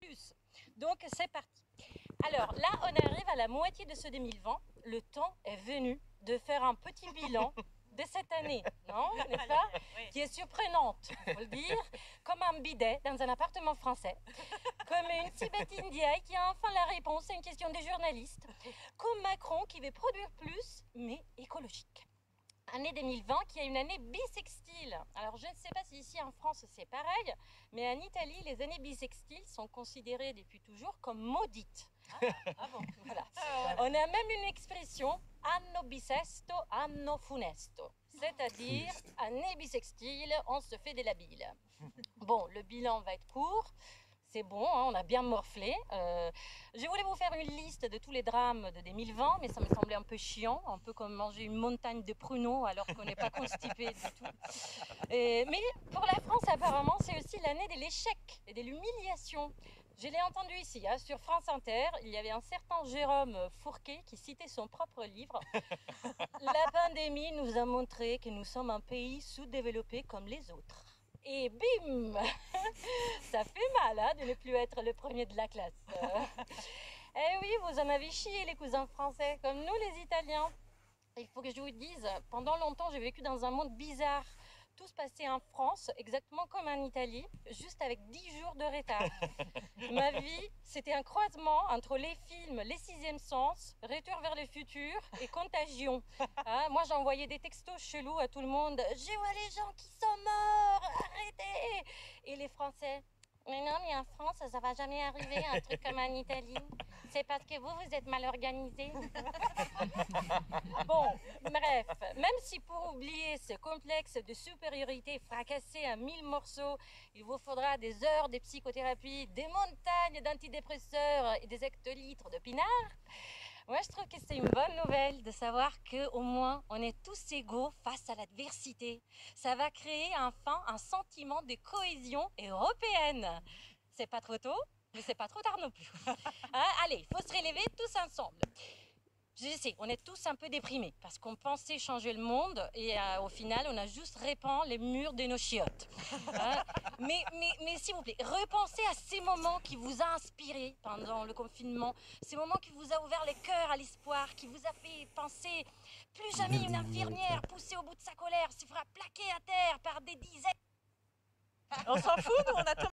plus. Donc c'est parti. Alors là, on arrive à la moitié de ce 2020. Le temps est venu de faire un petit bilan de cette année, non, n'est-ce pas? Oui. Qui est surprenante, il faut le dire, comme un bidet dans un appartement français, comme une Tibet indienne qui a enfin la réponse à une question des journalistes, comme Macron qui veut produire plus, mais écologique. Année 2020 qui est une année bissextile. Alors je ne sais pas si ici en France c'est pareil, mais en Italie les années bissextiles sont considérées depuis toujours comme maudites. Ah bon. Voilà. On a même une expression anno bisesto, anno funesto, c'est-à-dire année bissextile, on se fait des labiles. Bon, le bilan va être court. C'est bon, hein, on a bien morflé. Je voulais vous faire une liste de tous les drames de 2020, mais ça me semblait un peu chiant, un peu comme manger une montagne de pruneaux alors qu'on n'est pas constipé du tout. Mais pour la France, apparemment, c'est aussi l'année de l'échec et de l'humiliation. Je l'ai entendu ici, hein, sur France Inter, il y avait un certain Jérôme Fourquet qui citait son propre livre. La pandémie nous a montré que nous sommes un pays sous-développé comme les autres. Et bim, ça fait mal hein, de ne plus être le premier de la classe. Eh oui, vous en avez chié les cousins français, comme nous les Italiens. Il faut que je vous dise, pendant longtemps j'ai vécu dans un monde bizarre. Tout se passait en France, exactement comme en Italie, juste avec 10 jours de retard. Ma vie, c'était un croisement entre les films Les Sixième Sens, Retour vers le futur et Contagion. Hein, moi, j'envoyais des textos chelous à tout le monde. Je vois les gens qui sont morts, arrêtez! Et les Français, mais non, mais en France, ça va jamais arriver, un truc comme en Italie. C'est parce que vous êtes mal organisés. Bon, bref, même si pour oublier ce complexe de supériorité fracassé à 1000 morceaux, il vous faudra des heures de psychothérapie, des montagnes d'antidépresseurs et des hectolitres de pinard, moi je trouve que c'est une bonne nouvelle de savoir qu'au moins on est tous égaux face à l'adversité. Ça va créer enfin un sentiment de cohésion européenne. C'est pas trop tôt, mais c'est pas trop tard non plus. Hein, allez, il faut se relever tous ensemble. Je sais, on est tous un peu déprimés parce qu'on pensait changer le monde et au final, on a juste répandu les murs de nos chiottes. Hein, mais s'il vous plaît, repensez à ces moments qui vous a inspiré pendant le confinement, ces moments qui vous a ouvert les cœurs à l'espoir, qui vous a fait penser plus jamais une infirmière poussée au bout de sa colère se fera plaquer à terre par des dizaines. On s'en fout, nous, on attend